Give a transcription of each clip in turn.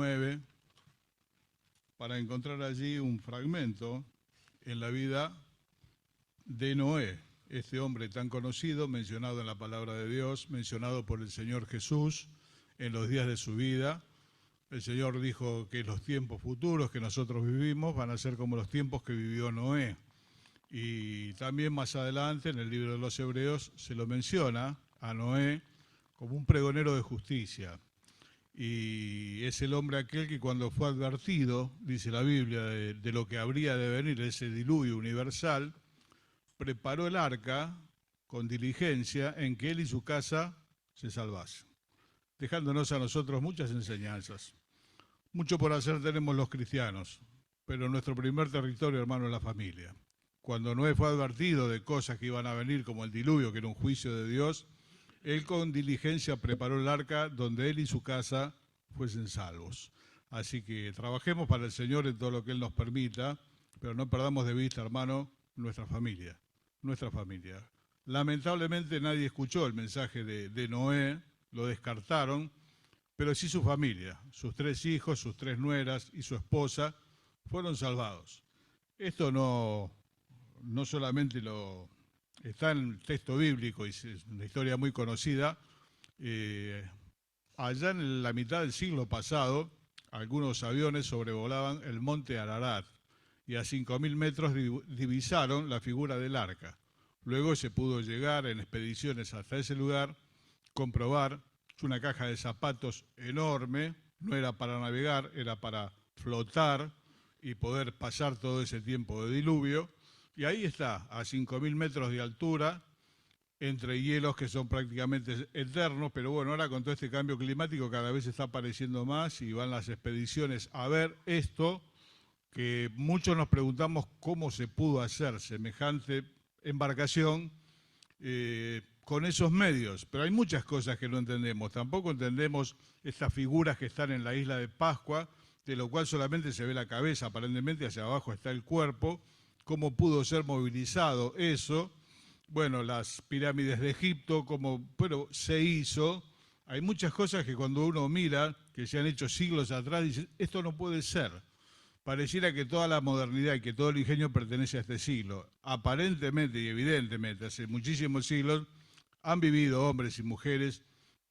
9 para encontrar allí un fragmento en la vida de Noé, este hombre tan conocido, mencionado en la palabra de Dios, mencionado por el Señor Jesús en los días de su vida. El Señor dijo que los tiempos futuros que nosotros vivimos van a ser como los tiempos que vivió Noé. Y también más adelante en el libro de los Hebreos se lo menciona a Noé como un pregonero de justicia. Y es el hombre aquel que cuando fue advertido, dice la Biblia, de lo que habría de venir, ese diluvio universal, preparó el arca con diligencia en que él y su casa se salvasen, dejándonos a nosotros muchas enseñanzas. Mucho por hacer tenemos los cristianos, pero nuestro primer territorio, hermano, es la familia. Cuando Noé fue advertido de cosas que iban a venir, como el diluvio, que era un juicio de Dios, él con diligencia preparó el arca donde él y su casa fuesen salvos. Así que trabajemos para el Señor en todo lo que Él nos permita, pero no perdamos de vista, hermano, nuestra familia. Nuestra familia. Lamentablemente nadie escuchó el mensaje de Noé, lo descartaron, pero sí su familia, sus 3 hijos, sus 3 nueras y su esposa fueron salvados. Esto no solamente está en el texto bíblico y es una historia muy conocida. Allá en la mitad del siglo pasado, algunos aviones sobrevolaban el monte Ararat y a 5.000 metros divisaron la figura del arca. Luego se pudo llegar en expediciones hasta ese lugar, comprobar. Es una caja de zapatos enorme, no era para navegar, era para flotar y poder pasar todo ese tiempo de diluvio. Y ahí está, a 5.000 metros de altura, entre hielos que son prácticamente eternos, pero bueno, ahora con todo este cambio climático cada vez está apareciendo más y van las expediciones a ver esto, que muchos nos preguntamos cómo se pudo hacer semejante embarcación con esos medios, pero hay muchas cosas que no entendemos. Tampoco entendemos estas figuras que están en la isla de Pascua, de lo cual solamente se ve la cabeza, aparentemente hacia abajo está el cuerpo. ¿Cómo pudo ser movilizado eso? Bueno, las pirámides de Egipto, pero se hizo. Hay muchas cosas que cuando uno mira, que se han hecho siglos atrás, dice, esto no puede ser. Pareciera que toda la modernidad y que todo el ingenio pertenece a este siglo. Aparentemente y evidentemente, hace muchísimos siglos, han vivido hombres y mujeres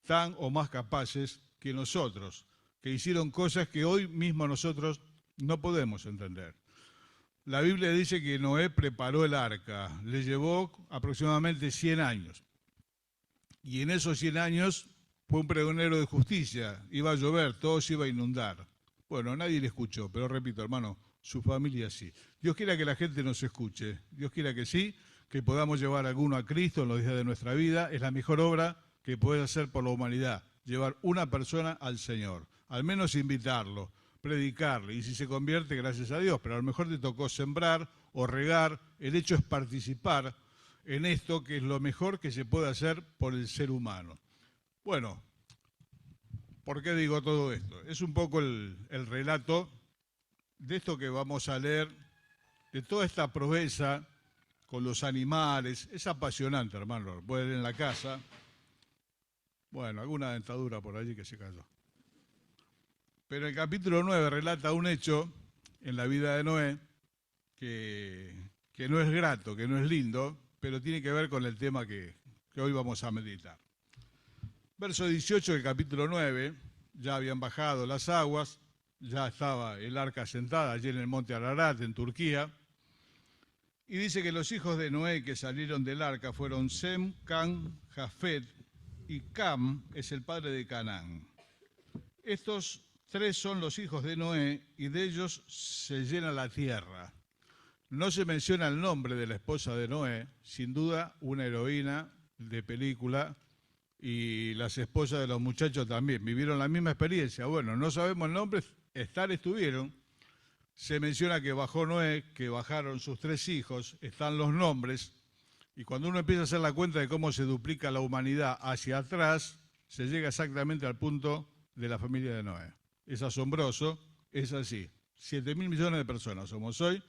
tan o más capaces que nosotros, que hicieron cosas que hoy mismo nosotros no podemos entender. La Biblia dice que Noé preparó el arca, le llevó aproximadamente 100 años. Y en esos 100 años fue un pregonero de justicia, iba a llover, todo se iba a inundar. Bueno, nadie le escuchó, pero repito, hermano, su familia sí. Dios quiera que la gente nos escuche, Dios quiera que sí, que podamos llevar a alguno a Cristo en los días de nuestra vida. Es la mejor obra que puede hacer por la humanidad, llevar una persona al Señor, al menos invitarlo, predicarle, y si se convierte, gracias a Dios, pero a lo mejor te tocó sembrar o regar. El hecho es participar en esto, que es lo mejor que se puede hacer por el ser humano. Bueno, ¿por qué digo todo esto? Es un poco el relato de esto que vamos a leer, de toda esta proeza con los animales. Es apasionante, hermano, lo pueden leer en la casa. Bueno, alguna dentadura por allí que se cayó. Pero el capítulo 9 relata un hecho en la vida de Noé que no es grato, que no es lindo, pero tiene que ver con el tema que hoy vamos a meditar. Verso 18 del capítulo 9, ya habían bajado las aguas, ya estaba el arca sentada allí en el monte Ararat, en Turquía, y dice que los hijos de Noé que salieron del arca fueron Sem, Cam, Jafet, y Cam es el padre de Canaán. Estos 3 son los hijos de Noé y de ellos se llena la tierra. No se menciona el nombre de la esposa de Noé, sin duda una heroína de película, y las esposas de los muchachos también vivieron la misma experiencia. Bueno, no sabemos el nombre, estuvieron. Se menciona que bajó Noé, que bajaron sus 3 hijos, están los nombres, y cuando uno empieza a hacer la cuenta de cómo se duplica la humanidad hacia atrás, se llega exactamente al punto de la familia de Noé. Es asombroso, es así. 7.000 millones de personas somos hoy,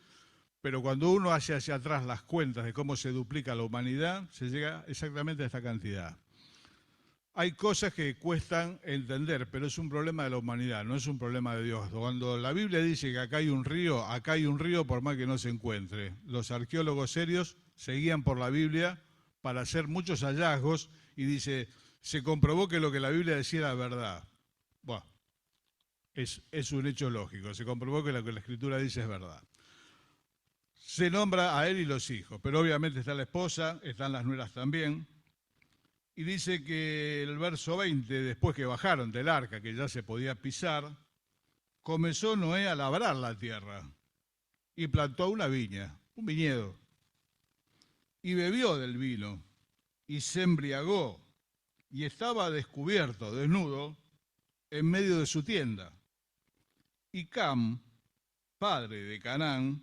pero cuando uno hace hacia atrás las cuentas de cómo se duplica la humanidad, se llega exactamente a esta cantidad. Hay cosas que cuestan entender, pero es un problema de la humanidad, no es un problema de Dios. Cuando la Biblia dice que acá hay un río por más que no se encuentre. Los arqueólogos serios seguían por la Biblia para hacer muchos hallazgos y dice, se comprobó que lo que la Biblia decía era verdad. Bueno, es un hecho lógico, se comprobó que lo que la Escritura dice es verdad. Se nombra a él y los hijos, pero obviamente está la esposa, están las nueras también. Y dice que el verso 20, después que bajaron del arca, que ya se podía pisar, comenzó Noé a labrar la tierra y plantó una viña, un viñedo, y bebió del vino y se embriagó y estaba descubierto, desnudo, en medio de su tienda. Y Cam, padre de Canaán,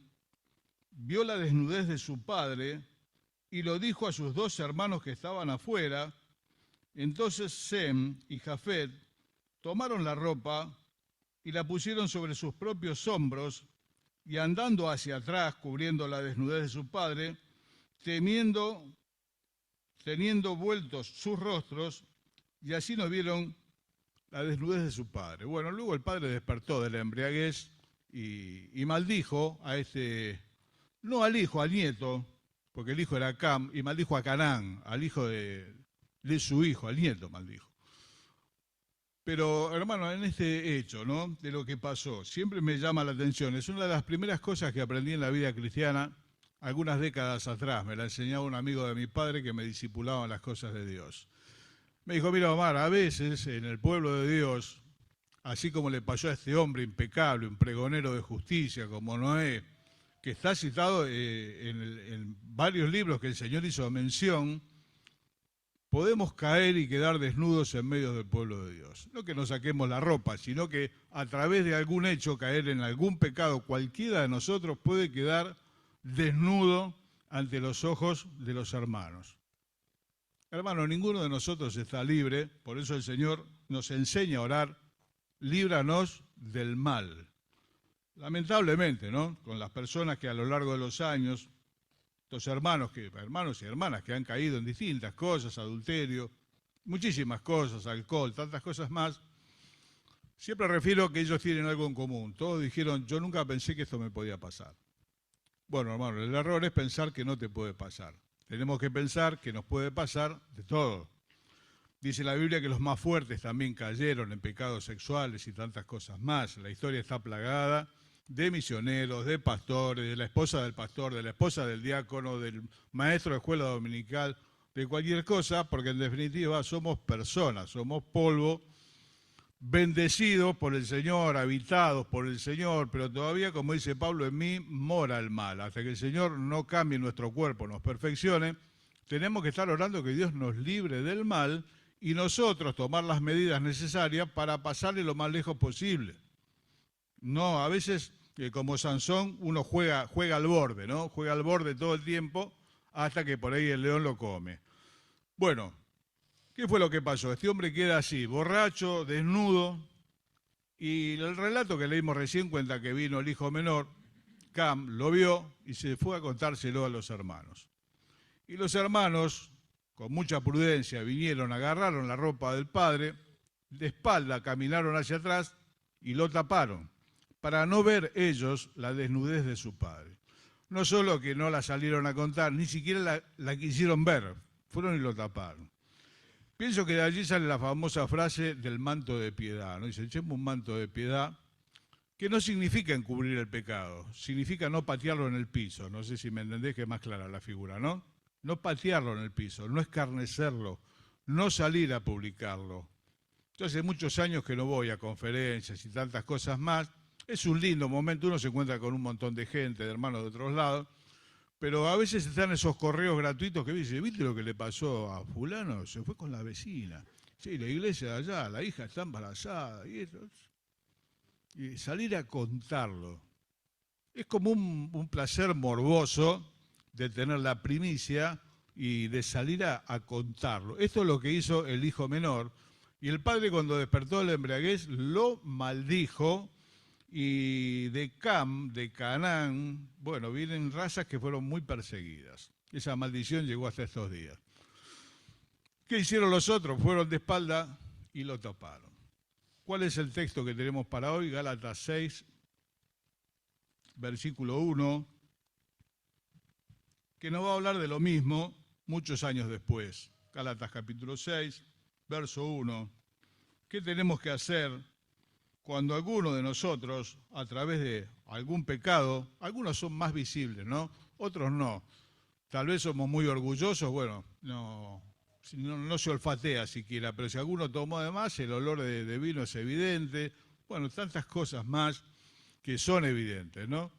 vio la desnudez de su padre y lo dijo a sus dos hermanos que estaban afuera. Entonces Sem y Jafet tomaron la ropa y la pusieron sobre sus propios hombros y andando hacia atrás, cubriendo la desnudez de su padre, teniendo vueltos sus rostros, y así no vieron la desnudez de su padre. Bueno, luego el padre despertó de la embriaguez y maldijo a no al hijo, al nieto, porque el hijo era Cam, y maldijo a Canaán, al hijo de su hijo, al nieto maldijo. Pero, hermano, en este hecho, ¿no?, de lo que pasó, siempre me llama la atención. Es una de las primeras cosas que aprendí en la vida cristiana algunas décadas atrás. Me la enseñaba un amigo de mi padre que me discipulaba en las cosas de Dios. Me dijo, mira, Omar, a veces en el pueblo de Dios, así como le pasó a este hombre impecable, un pregonero de justicia como Noé, que está citado en varios libros que el Señor hizo mención, podemos caer y quedar desnudos en medio del pueblo de Dios. No que nos saquemos la ropa, sino que a través de algún hecho, caer en algún pecado, cualquiera de nosotros puede quedar desnudo ante los ojos de los hermanos. Hermano, ninguno de nosotros está libre, por eso el Señor nos enseña a orar, líbranos del mal. Lamentablemente, ¿no?, con las personas que a lo largo de los años, estos hermanos y hermanas que han caído en distintas cosas, adulterio, muchísimas cosas, alcohol, tantas cosas más, siempre refiero que ellos tienen algo en común. Todos dijeron, yo nunca pensé que esto me podía pasar. Bueno, hermano, el error es pensar que no te puede pasar. Tenemos que pensar que nos puede pasar de todo. Dice la Biblia que los más fuertes también cayeron en pecados sexuales y tantas cosas más. La historia está plagada de misioneros, de pastores, de la esposa del pastor, de la esposa del diácono, del maestro de escuela dominical, de cualquier cosa, porque en definitiva somos personas, somos polvo, bendecidos por el Señor, habitados por el Señor, pero todavía, como dice Pablo, en mí mora el mal. Hasta que el Señor no cambie nuestro cuerpo, nos perfeccione, tenemos que estar orando que Dios nos libre del mal y nosotros tomar las medidas necesarias para pasarle lo más lejos posible. No, a veces, como Sansón, uno juega al borde, ¿no? Juega al borde todo el tiempo hasta que por ahí el león lo come. Bueno, ¿qué fue lo que pasó? Este hombre queda así, borracho, desnudo, y el relato que leímos recién cuenta que vino el hijo menor, Cam, lo vio y se fue a contárselo a los hermanos. Y los hermanos, con mucha prudencia, vinieron, agarraron la ropa del padre, de espalda caminaron hacia atrás y lo taparon, para no ver ellos la desnudez de su padre. No solo que no la salieron a contar, ni siquiera la quisieron ver, fueron y lo taparon. Pienso que de allí sale la famosa frase del manto de piedad, ¿no? Dice, echemos un manto de piedad, que no significa encubrir el pecado, significa no patearlo en el piso. No sé si me entendés, que es más clara la figura, ¿no? No patearlo en el piso, no escarnecerlo, no salir a publicarlo. Yo hace muchos años que no voy a conferencias y tantas cosas más. Es un lindo momento, uno se encuentra con un montón de gente, de hermanos de otros lados, pero a veces están esos correos gratuitos que dicen, ¿viste lo que le pasó a fulano? Se fue con la vecina. Sí, la iglesia de allá, la hija está embarazada. Y salir a contarlo. Es como un placer morboso de tener la primicia y de salir a contarlo. Esto es lo que hizo el hijo menor. Y el padre, cuando despertó de la embriaguez, lo maldijo. Y de Cam, de Canaán, bueno, vienen razas que fueron muy perseguidas. Esa maldición llegó hasta estos días. ¿Qué hicieron los otros? Fueron de espalda y lo taparon. ¿Cuál es el texto que tenemos para hoy? Gálatas 6, versículo 1, que nos va a hablar de lo mismo muchos años después. Gálatas capítulo 6, verso 1. ¿Qué tenemos que hacer cuando alguno de nosotros, a través de algún pecado, algunos son más visibles, ¿no? Otros no. Tal vez somos muy orgullosos, bueno, no se olfatea siquiera, pero si alguno tomó de más, el olor de vino es evidente. Bueno, tantas cosas más que son evidentes, ¿no?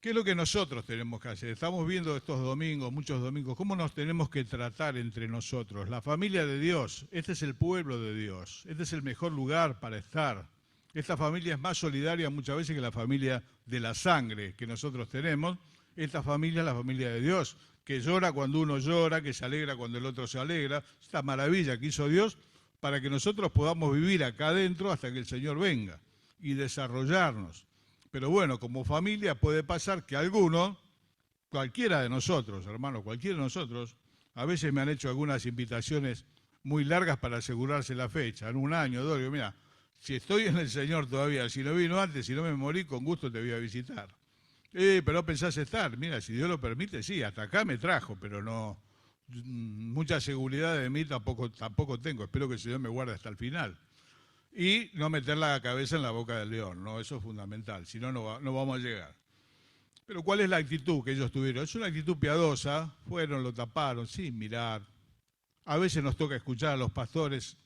¿Qué es lo que nosotros tenemos que hacer? Estamos viendo estos domingos, muchos domingos, cómo nos tenemos que tratar entre nosotros. La familia de Dios, este es el pueblo de Dios, este es el mejor lugar para estar. Esta familia es más solidaria muchas veces que la familia de la sangre que nosotros tenemos. Esta familia es la familia de Dios, que llora cuando uno llora, que se alegra cuando el otro se alegra. Esta maravilla que hizo Dios para que nosotros podamos vivir acá adentro hasta que el Señor venga y desarrollarnos. Pero bueno, como familia puede pasar que alguno, cualquiera de nosotros, hermano, cualquiera de nosotros, a veces me han hecho algunas invitaciones muy largas para asegurarse la fecha, en un año, dos, digo, mira, si estoy en el Señor todavía, si no vino antes, si no me morí, con gusto te voy a visitar. Pero no pensás estar, mira, si Dios lo permite, sí, hasta acá me trajo, pero no, mucha seguridad de mí tampoco tengo, espero que el Señor me guarde hasta el final. Y no meter la cabeza en la boca del león, ¿no? Eso es fundamental, si no, no vamos a llegar. Pero ¿cuál es la actitud que ellos tuvieron? Es una actitud piadosa, fueron, lo taparon, sin mirar. A veces nos toca escuchar a los pastores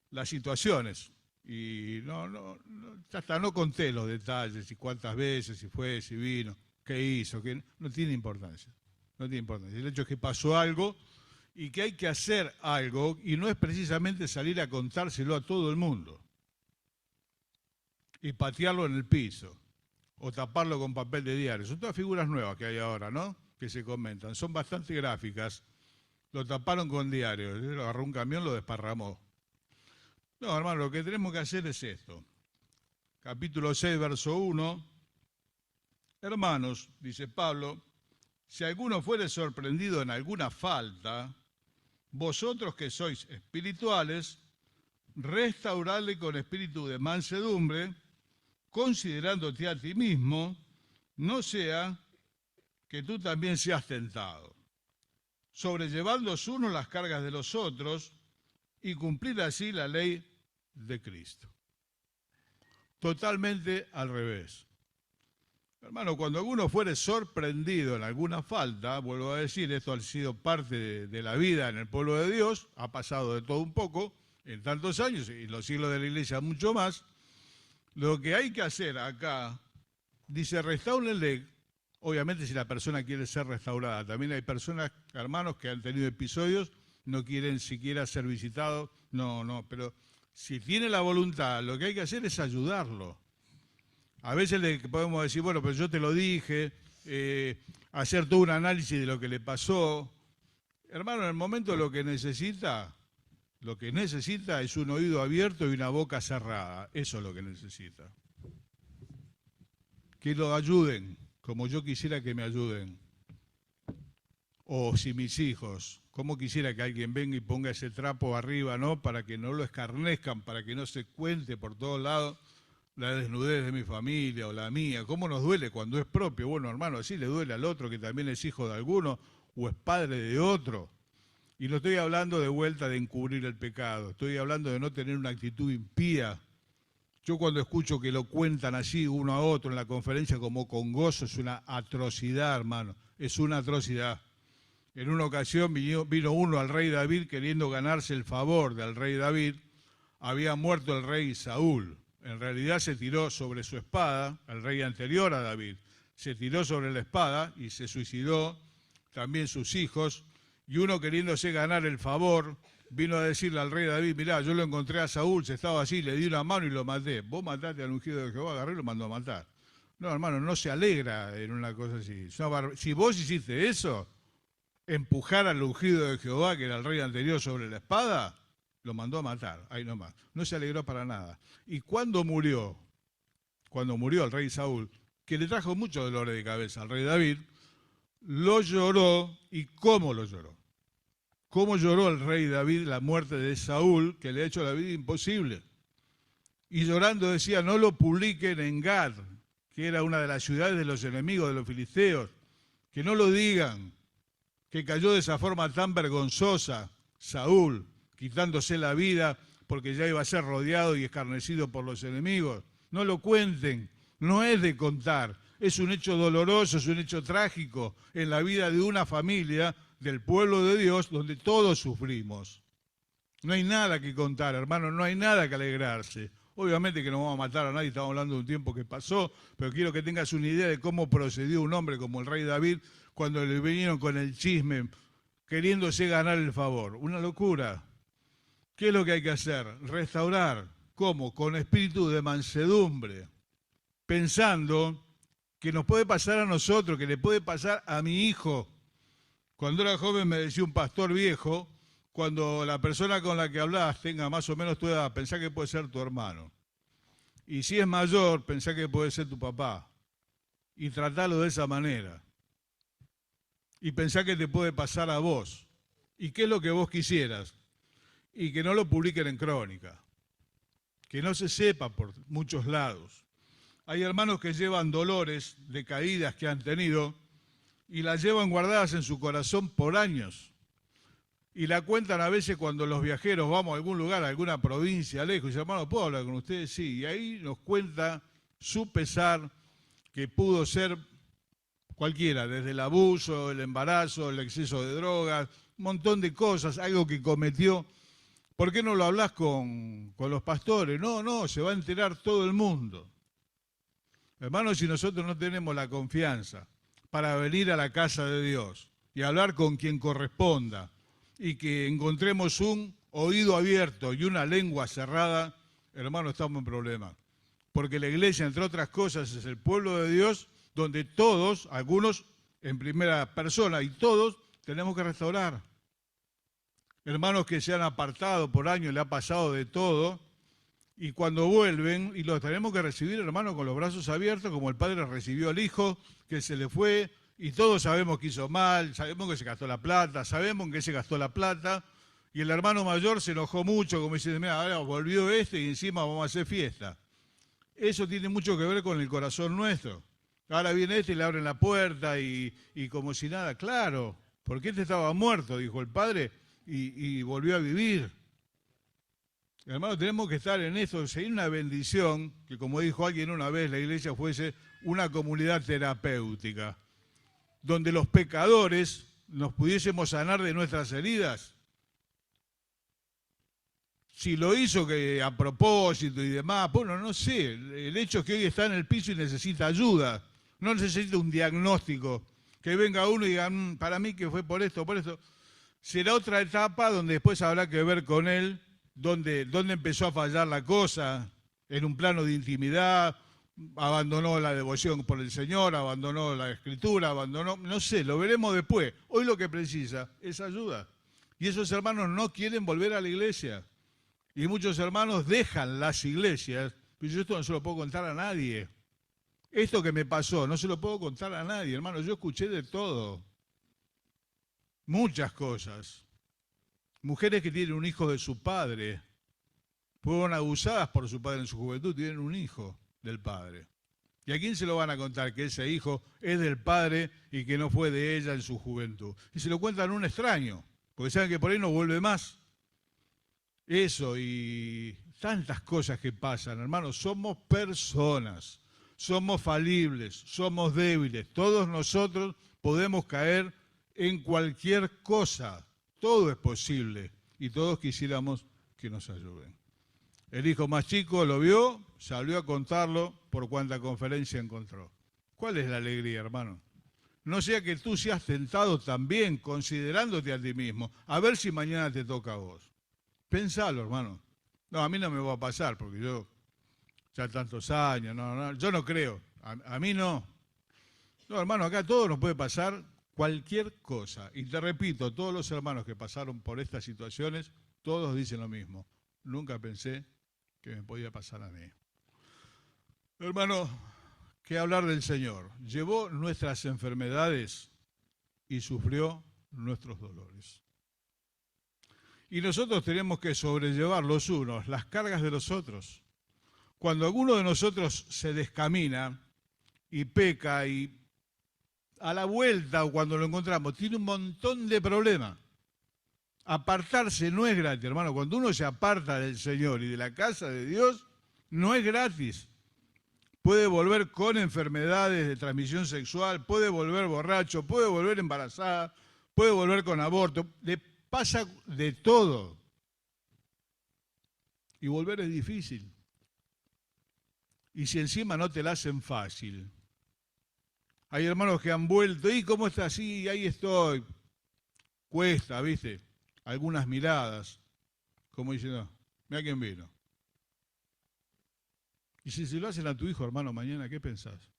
las situaciones, y hasta no conté los detalles, y cuántas veces, si fue, si vino, qué hizo, no tiene importancia, no tiene importancia. El hecho es que pasó algo, y que hay que hacer algo, y no es precisamente salir a contárselo a todo el mundo y patearlo en el piso o taparlo con papel de diario. Son todas figuras nuevas que hay ahora, ¿no? Que se comentan. Son bastante gráficas. Lo taparon con diario. Lo agarró un camión, lo desparramó. No, hermano, lo que tenemos que hacer es esto. Capítulo 6, verso 1. Hermanos, dice Pablo, si alguno fuere sorprendido en alguna falta, vosotros que sois espirituales, restauradle con espíritu de mansedumbre, considerándote a ti mismo, no sea que tú también seas tentado, sobrellevando los unos las cargas de los otros y cumplir así la ley de Cristo. Totalmente al revés. Hermano, cuando alguno fuere sorprendido en alguna falta, vuelvo a decir, esto ha sido parte de la vida en el pueblo de Dios, ha pasado de todo un poco en tantos años y en los siglos de la iglesia mucho más. Lo que hay que hacer acá, dice, restáurenle, obviamente si la persona quiere ser restaurada. También hay personas, hermanos, que han tenido episodios, no quieren siquiera ser visitados, pero si tiene la voluntad, lo que hay que hacer es ayudarlo. A veces le podemos decir, bueno, pero yo te lo dije, hacer todo un análisis de lo que le pasó. Hermano, en el momento lo que necesita es un oído abierto y una boca cerrada. Eso es lo que necesita. Que lo ayuden, como yo quisiera que me ayuden. O si mis hijos, como quisiera que alguien venga y ponga ese trapo arriba, ¿no? Para que no lo escarnezcan, para que no se cuente por todos lados la desnudez de mi familia o la mía. ¿Cómo nos duele cuando es propio? Bueno, hermano, así le duele al otro que también es hijo de alguno o es padre de otro. Y no estoy hablando de vuelta de encubrir el pecado, estoy hablando de no tener una actitud impía. Yo cuando escucho que lo cuentan así uno a otro en la conferencia como con gozo, es una atrocidad, hermano, es una atrocidad. En una ocasión vino uno al rey David queriendo ganarse el favor del rey David. Había muerto el rey Saúl. En realidad se tiró sobre su espada, el rey anterior a David, se tiró sobre la espada y se suicidó, también sus hijos, y uno queriéndose ganar el favor, vino a decirle al rey David, mirá, yo lo encontré a Saúl, se estaba así, le di una mano y lo maté. Vos mataste al ungido de Jehová, agarré y lo mandó a matar. No, hermano, no se alegra en una cosa así. Si vos hiciste eso, empujar al ungido de Jehová, que era el rey anterior, sobre la espada, lo mandó a matar, ahí nomás. No se alegró para nada. Y cuando murió el rey Saúl, que le trajo mucho dolor de cabeza al rey David, lo lloró. ¿Y cómo lo lloró? cómo lloró el rey David la muerte de Saúl, que le ha hecho la vida imposible. Y llorando decía, no lo publiquen en Gad, que era una de las ciudades de los enemigos de los filisteos, que no lo digan, que cayó de esa forma tan vergonzosa Saúl, quitándose la vida porque ya iba a ser rodeado y escarnecido por los enemigos. No lo cuenten, no es de contar, es un hecho doloroso, es un hecho trágico en la vida de una familia del pueblo de Dios donde todos sufrimos. No hay nada que contar, hermano, no hay nada que alegrarse. Obviamente que no vamos a matar a nadie, estamos hablando de un tiempo que pasó, pero quiero que tengas una idea de cómo procedió un hombre como el rey David cuando le vinieron con el chisme, queriéndose ganar el favor. Una locura. ¿Qué es lo que hay que hacer? Restaurar. ¿Cómo? Con espíritu de mansedumbre, pensando que nos puede pasar a nosotros, que le puede pasar a mi hijo. Cuando era joven me decía un pastor viejo, cuando la persona con la que hablas tenga más o menos tu edad, pensá que puede ser tu hermano. Y si es mayor, pensá que puede ser tu papá. Y tratalo de esa manera. Y pensá que te puede pasar a vos. ¿Y qué es lo que vos quisieras? Y que no lo publiquen en Crónica. Que no se sepa por muchos lados. Hay hermanos que llevan dolores de caídas que han tenido y las llevan guardadas en su corazón por años. Y la cuentan a veces cuando los viajeros vamos a algún lugar, a alguna provincia lejos, y dicen, hermano, ¿puedo hablar con ustedes? Sí, y ahí nos cuenta su pesar, que pudo ser cualquiera, desde el abuso, el embarazo, el exceso de drogas, un montón de cosas, algo que cometió. ¿Por qué no lo hablas con los pastores? No, se va a enterar todo el mundo. Hermanos, si nosotros no tenemos la confianza para venir a la casa de Dios y hablar con quien corresponda, y que encontremos un oído abierto y una lengua cerrada, hermano, estamos en problemas. Porque la iglesia, entre otras cosas, es el pueblo de Dios donde todos, algunos en primera persona y todos, tenemos que restaurar. Hermanos que se han apartado por años, le ha pasado de todo, y cuando vuelven, y los tenemos que recibir, hermanos, con los brazos abiertos, como el padre recibió al hijo, que se le fue, y todos sabemos que hizo mal, sabemos que se gastó la plata, sabemos en qué se gastó la plata, y el hermano mayor se enojó mucho, como dice, mira, ahora volvió este y encima vamos a hacer fiesta. Eso tiene mucho que ver con el corazón nuestro. Ahora viene este y le abren la puerta y como si nada, claro, porque este estaba muerto, dijo el padre, y volvió a vivir. Hermano, tenemos que estar en eso. Sería una bendición que, como dijo alguien una vez, la iglesia fuese una comunidad terapéutica, donde los pecadores nos pudiésemos sanar de nuestras heridas. Si lo hizo que a propósito y demás, bueno, no sé. El hecho es que hoy está en el piso y necesita ayuda. No necesita un diagnóstico. Que venga uno y diga, para mí que fue por esto, por esto. Será otra etapa donde después habrá que ver con él dónde empezó a fallar la cosa, en un plano de intimidad, abandonó la devoción por el Señor, abandonó la Escritura, no sé, lo veremos después. Hoy lo que precisa es ayuda. Y esos hermanos no quieren volver a la iglesia. Y muchos hermanos dejan las iglesias, pero yo esto no se lo puedo contar a nadie. Esto que me pasó, no se lo puedo contar a nadie, hermano, yo escuché de todo. Muchas cosas. Mujeres que tienen un hijo de su padre, fueron abusadas por su padre en su juventud, tienen un hijo del padre. ¿Y a quién se lo van a contar que ese hijo es del padre y que no fue de ella en su juventud? Y se lo cuentan a un extraño, porque saben que por ahí no vuelve más. Eso y tantas cosas que pasan, hermanos, somos personas, somos falibles, somos débiles, todos nosotros podemos caer en cualquier cosa. Todo es posible y todos quisiéramos que nos ayuden. El hijo más chico lo vio, salió a contarlo por cuanta conferencia encontró. ¿Cuál es la alegría, hermano? No sea que tú seas tentado también, considerándote a ti mismo, a ver si mañana te toca a vos. Pensalo, hermano. No, a mí no me va a pasar, porque yo ya tantos años, yo no creo. A mí no. No, hermano, acá todo nos puede pasar cualquier cosa. Y te repito, todos los hermanos que pasaron por estas situaciones, todos dicen lo mismo. Nunca pensé que me podía pasar a mí. Hermano, ¿qué hablar del Señor? Llevó nuestras enfermedades y sufrió nuestros dolores. Y nosotros tenemos que sobrellevar los unos las cargas de los otros. Cuando alguno de nosotros se descamina y peca y a la vuelta o cuando lo encontramos tiene un montón de problemas. Apartarse no es gratis, hermano. Cuando uno se aparta del Señor y de la casa de Dios, no es gratis. Puede volver con enfermedades de transmisión sexual, puede volver borracho, puede volver embarazada, puede volver con aborto. Le pasa de todo. Y volver es difícil. Y si encima no te la hacen fácil. Hay hermanos que han vuelto, ¿y cómo está? Sí, ahí estoy. Cuesta, ¿viste? Algunas miradas, como diciendo, mira quién vino. Y si se lo hacen a tu hijo, hermano, mañana, ¿qué pensás?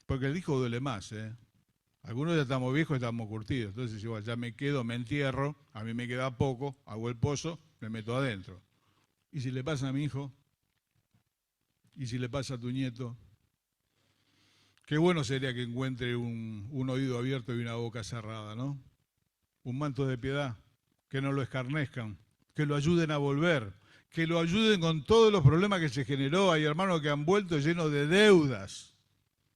Porque el hijo duele más, ¿eh? Algunos ya estamos viejos, estamos curtidos. Entonces, igual, ya me quedo, me entierro, a mí me queda poco, hago el pozo, me meto adentro. ¿Y si le pasa a mi hijo? ¿Y si le pasa a tu nieto? Qué bueno sería que encuentre un oído abierto y una boca cerrada, ¿no? Un manto de piedad, que no lo escarnezcan, que lo ayuden a volver, que lo ayuden con todos los problemas que se generó. Hay hermanos que han vuelto llenos de deudas,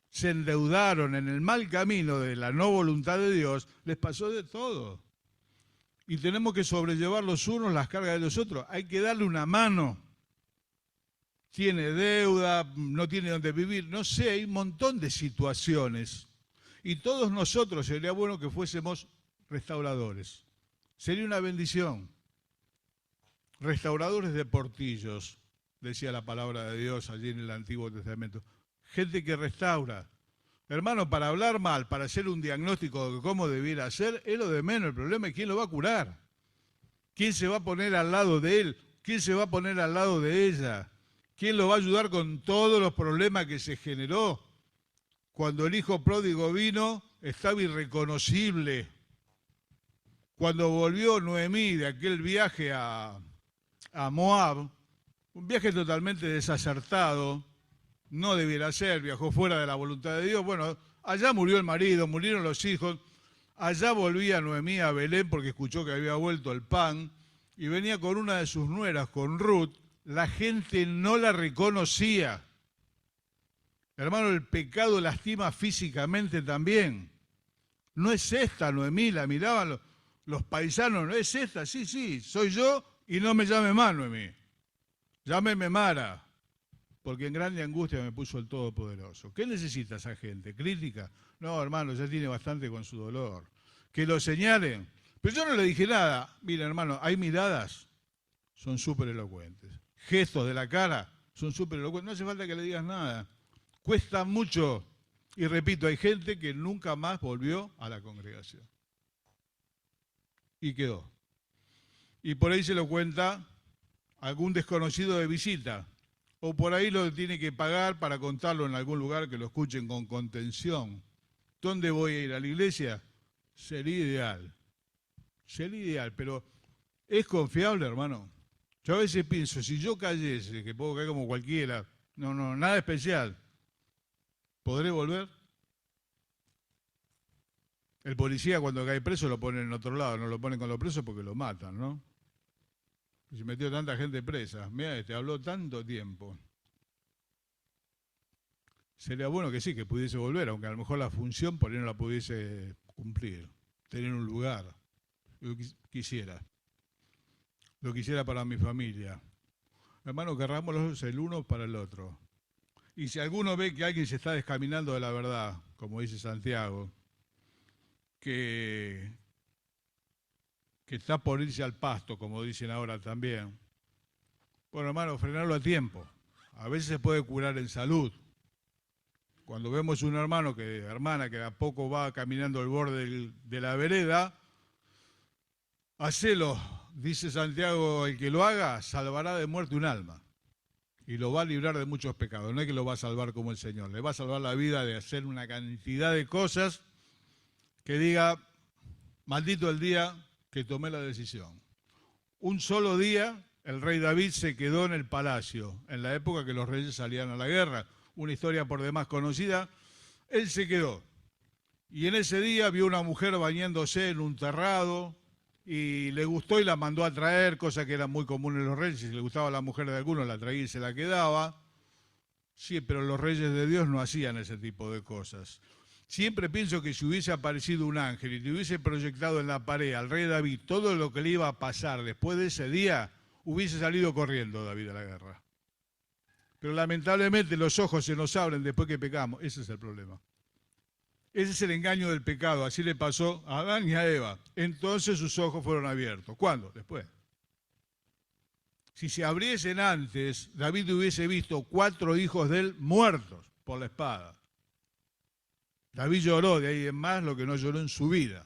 se endeudaron en el mal camino de la no voluntad de Dios, les pasó de todo. Y tenemos que sobrellevar los unos las cargas de los otros, hay que darle una mano. Tiene deuda, no tiene dónde vivir, no sé, hay un montón de situaciones. Y todos nosotros sería bueno que fuésemos restauradores. Sería una bendición. Restauradores de portillos, decía la palabra de Dios allí en el Antiguo Testamento. Gente que restaura. Hermano, para hablar mal, para hacer un diagnóstico de cómo debiera ser, es lo de menos. El problema es quién lo va a curar. ¿Quién se va a poner al lado de él? ¿Quién se va a poner al lado de ella? ¿Quién lo va a ayudar con todos los problemas que se generó? Cuando el hijo pródigo vino, estaba irreconocible. Cuando volvió Noemí de aquel viaje a Moab, un viaje totalmente desacertado, no debiera ser, viajó fuera de la voluntad de Dios. Bueno, allá murió el marido, murieron los hijos, allá volvía Noemí a Belén porque escuchó que había vuelto el pan y venía con una de sus nueras, con Ruth. La gente no la reconocía. Hermano, el pecado lastima físicamente también. No es esta Noemí, la miraban los paisanos, no es esta, sí, soy yo y no me llame más Noemí. Llámeme Mara, porque en grande angustia me puso el Todopoderoso. ¿Qué necesita esa gente? ¿Crítica? No, hermano, ya tiene bastante con su dolor. Que lo señalen. Pero yo no le dije nada. Mira, hermano, hay miradas, son súper elocuentes. Gestos de la cara, son súper elocuentes. No hace falta que le digas nada. Cuesta mucho. Y repito, hay gente que nunca más volvió a la congregación. Y quedó. Y por ahí se lo cuenta algún desconocido de visita. O por ahí lo tiene que pagar para contarlo en algún lugar que lo escuchen con contención. ¿Dónde voy a ir? ¿A la iglesia? Sería ideal. Sería ideal, pero ¿es confiable, hermano? Yo a veces pienso, si yo cayese, que puedo caer como cualquiera, no, nada especial, ¿podré volver? El policía cuando cae preso lo pone en otro lado, no lo ponen con los presos porque lo matan, ¿no? Y se metió tanta gente presa. Mira, habló tanto tiempo. Sería bueno que sí, que pudiese volver, aunque a lo mejor la función por ahí no la pudiese cumplir, tener un lugar. Yo quisiera. Lo quisiera para mi familia. Hermano, querrámoslos el uno para el otro. Y si alguno ve que alguien se está descaminando de la verdad, como dice Santiago, que está por irse al pasto, como dicen ahora también, bueno, hermano, frenarlo a tiempo. A veces se puede curar en salud. Cuando vemos un hermano, hermana que a poco va caminando al borde de la vereda, hacelo, dice Santiago, el que lo haga salvará de muerte un alma y lo va a librar de muchos pecados. No es que lo va a salvar como el Señor, le va a salvar la vida de hacer una cantidad de cosas que diga, maldito el día que tomé la decisión. Un solo día el rey David se quedó en el palacio, en la época que los reyes salían a la guerra, una historia por demás conocida, él se quedó. Y en ese día vio una mujer bañándose en un terrado, y le gustó y la mandó a traer, cosa que era muy común en los reyes. Si le gustaba a la mujer de alguno, la traía y se la quedaba. Sí, pero los reyes de Dios no hacían ese tipo de cosas. Siempre pienso que si hubiese aparecido un ángel y te hubiese proyectado en la pared al rey David todo lo que le iba a pasar después de ese día, hubiese salido corriendo David a la guerra. Pero lamentablemente los ojos se nos abren después que pecamos. Ese es el problema. Ese es el engaño del pecado. Así le pasó a Adán y a Eva. Entonces sus ojos fueron abiertos. ¿Cuándo? Después. Si se abriesen antes, David hubiese visto 4 hijos de él muertos por la espada. David lloró de ahí en más lo que no lloró en su vida.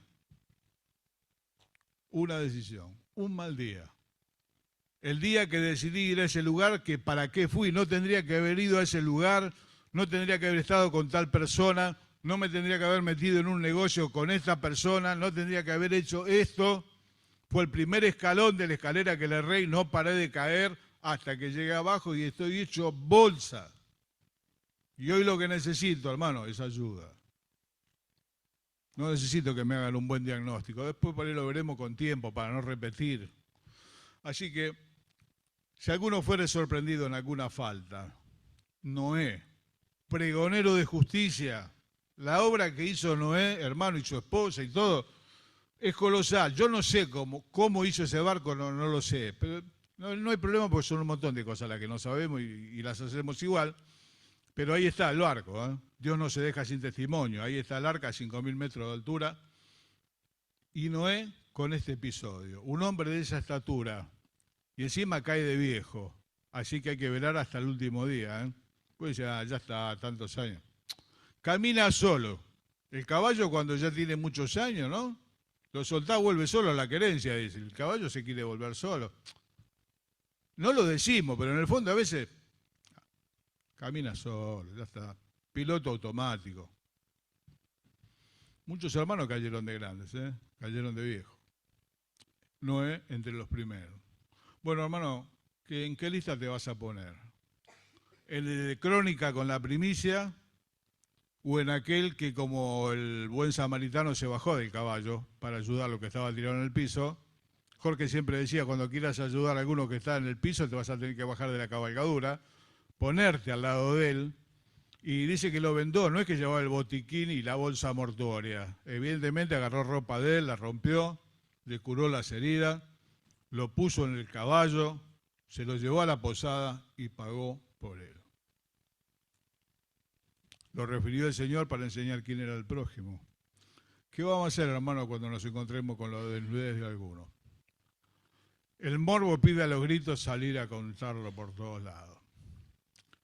Una decisión, un mal día. El día que decidí ir a ese lugar, que para qué fui, no tendría que haber ido a ese lugar, no tendría que haber estado con tal persona, no me tendría que haber metido en un negocio con esta persona, no tendría que haber hecho esto. Fue el primer escalón de la escalera que le erré y no paré de caer hasta que llegué abajo y estoy hecho bolsa. Y hoy lo que necesito, hermano, es ayuda. No necesito que me hagan un buen diagnóstico. Después por ahí lo veremos con tiempo para no repetir. Así que, si alguno fuere sorprendido en alguna falta, Noé, pregonero de justicia, la obra que hizo Noé, hermano, y su esposa y todo, es colosal. Yo no sé cómo hizo ese barco, no lo sé. Pero no hay problema porque son un montón de cosas las que no sabemos y las hacemos igual. Pero ahí está el barco, ¿eh? Dios no se deja sin testimonio. Ahí está el arca a 5.000 metros de altura. Y Noé con este episodio. Un hombre de esa estatura y encima cae de viejo. Así que hay que velar hasta el último día, ¿eh? Pues ya está, tantos años. Camina solo. El caballo cuando ya tiene muchos años, ¿no? Lo soltás, vuelve solo a la querencia, dice. El caballo se quiere volver solo. No lo decimos, pero en el fondo a veces camina solo, ya está. Piloto automático. Muchos hermanos cayeron de grandes, cayeron de viejos. Noé entre los primeros. Bueno, hermano, ¿en qué lista te vas a poner? ¿En el de Crónica con la primicia o en aquel que como el buen samaritano se bajó del caballo para ayudar a lo que estaba tirado en el piso? Jorge siempre decía, cuando quieras ayudar a alguno que está en el piso, te vas a tener que bajar de la cabalgadura, ponerte al lado de él. Y dice que lo vendó, no es que llevaba el botiquín y la bolsa mortuoria. Evidentemente agarró ropa de él, la rompió, le curó las heridas, lo puso en el caballo, se lo llevó a la posada y pagó por él. Lo refirió el Señor para enseñar quién era el prójimo. ¿Qué vamos a hacer, hermano, cuando nos encontremos con la desnudez de alguno? El morbo pide a los gritos salir a contarlo por todos lados.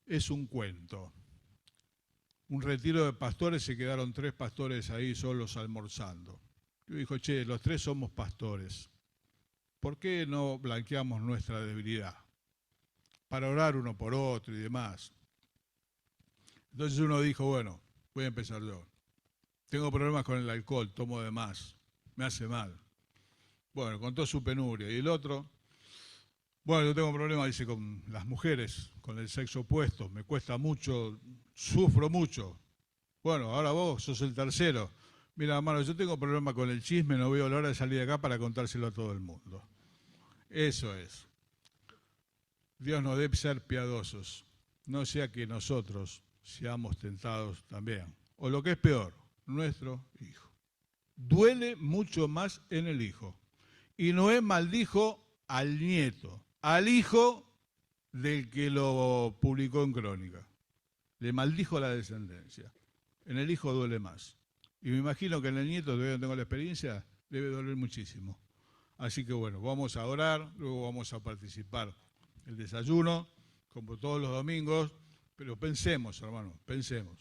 Es un cuento. Un retiro de pastores, se quedaron 3 pastores ahí solos almorzando. Yo dijo, che, los 3 somos pastores. ¿Por qué no blanqueamos nuestra debilidad? Para orar uno por otro y demás. Entonces uno dijo, bueno, voy a empezar yo. Tengo problemas con el alcohol, tomo de más, me hace mal. Bueno, contó su penuria. Y el otro, bueno, yo tengo problemas, dice, con las mujeres, con el sexo opuesto, me cuesta mucho, sufro mucho. Bueno, ahora vos sos el tercero. Mira, hermano, yo tengo problemas con el chisme, no veo la hora de salir de acá para contárselo a todo el mundo. Eso es. Dios nos debe ser piadosos, no sea que nosotros seamos tentados también. O lo que es peor, nuestro hijo. Duele mucho más en el hijo. Y Noé maldijo al nieto, al hijo del que lo publicó en Crónica. Le maldijo la descendencia. En el hijo duele más. Y me imagino que en el nieto, todavía no tengo la experiencia, debe doler muchísimo. Así que bueno, vamos a orar, luego vamos a participar el desayuno, como todos los domingos, pero pensemos, hermano, pensemos.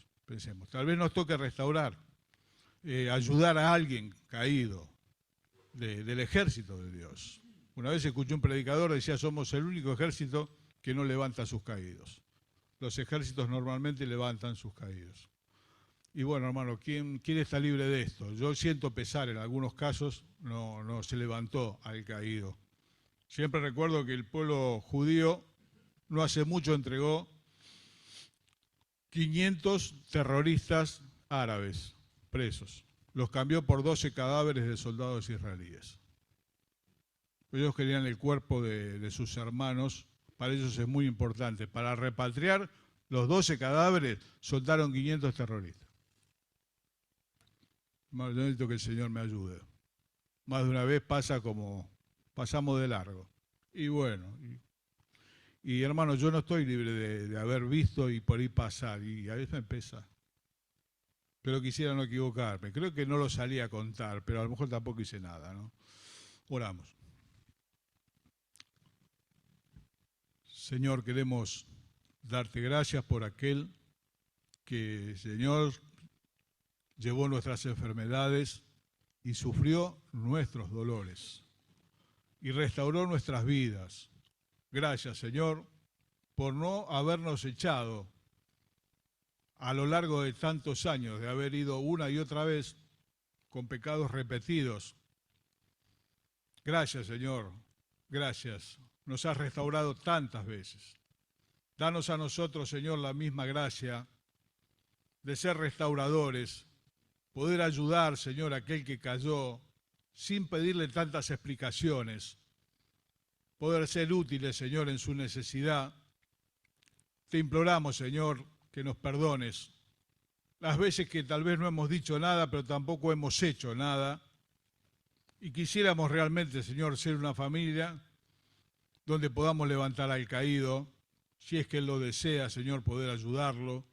Tal vez nos toque restaurar, ayudar a alguien caído del ejército de Dios. Una vez escuché un predicador, decía, somos el único ejército que no levanta sus caídos. Los ejércitos normalmente levantan sus caídos. Y bueno, hermano, ¿quién está libre de esto? Yo siento pesar, en algunos casos no se levantó al caído. Siempre recuerdo que el pueblo judío no hace mucho entregó 500 terroristas árabes presos. Los cambió por 12 cadáveres de soldados israelíes. Ellos querían el cuerpo de sus hermanos, para ellos es muy importante. Para repatriar los 12 cadáveres, soltaron 500 terroristas. Yo necesito que el Señor me ayude. Más de una vez pasa como pasamos de largo. Y bueno, y hermano, yo no estoy libre de haber visto y por ahí pasar, y a veces me pesa. Pero quisiera no equivocarme. Creo que no lo salí a contar, pero a lo mejor tampoco hice nada, ¿no? Oramos. Señor, queremos darte gracias por aquel que, Señor, llevó nuestras enfermedades y sufrió nuestros dolores y restauró nuestras vidas. Gracias, Señor, por no habernos echado a lo largo de tantos años, de haber ido una y otra vez con pecados repetidos. Gracias, Señor, gracias. Nos has restaurado tantas veces. Danos a nosotros, Señor, la misma gracia de ser restauradores, poder ayudar, Señor, a aquel que cayó sin pedirle tantas explicaciones, poder ser útiles, Señor, en su necesidad. Te imploramos, Señor, que nos perdones las veces que tal vez no hemos dicho nada, pero tampoco hemos hecho nada, y quisiéramos realmente, Señor, ser una familia donde podamos levantar al caído, si es que Él lo desea, Señor, poder ayudarlo.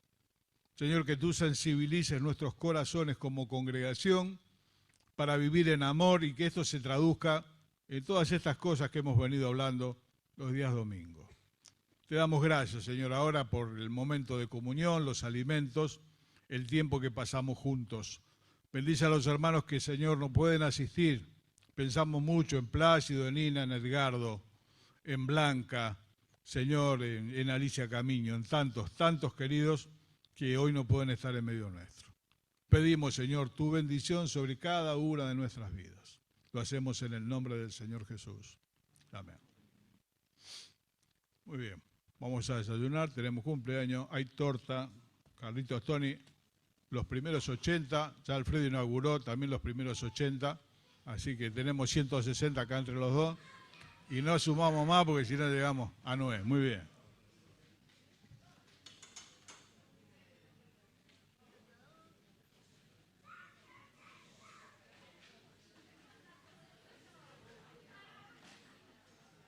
Señor, que tú sensibilices nuestros corazones como congregación para vivir en amor y que esto se traduzca en todas estas cosas que hemos venido hablando los días domingos. Te damos gracias, Señor, ahora por el momento de comunión, los alimentos, el tiempo que pasamos juntos. Bendice a los hermanos que, Señor, no pueden asistir. Pensamos mucho en Plácido, en Nina, en Edgardo, en Blanca, Señor, en Alicia Camiño, en tantos queridos que hoy no pueden estar en medio nuestro. Pedimos, Señor, tu bendición sobre cada una de nuestras vidas. Lo hacemos en el nombre del Señor Jesús. Amén. Muy bien, vamos a desayunar, tenemos cumpleaños, hay torta, Carlitos Tony, los primeros 80, ya Alfredo inauguró también los primeros 80, así que tenemos 160 acá entre los dos, y no sumamos más porque si no llegamos a 9. Muy bien.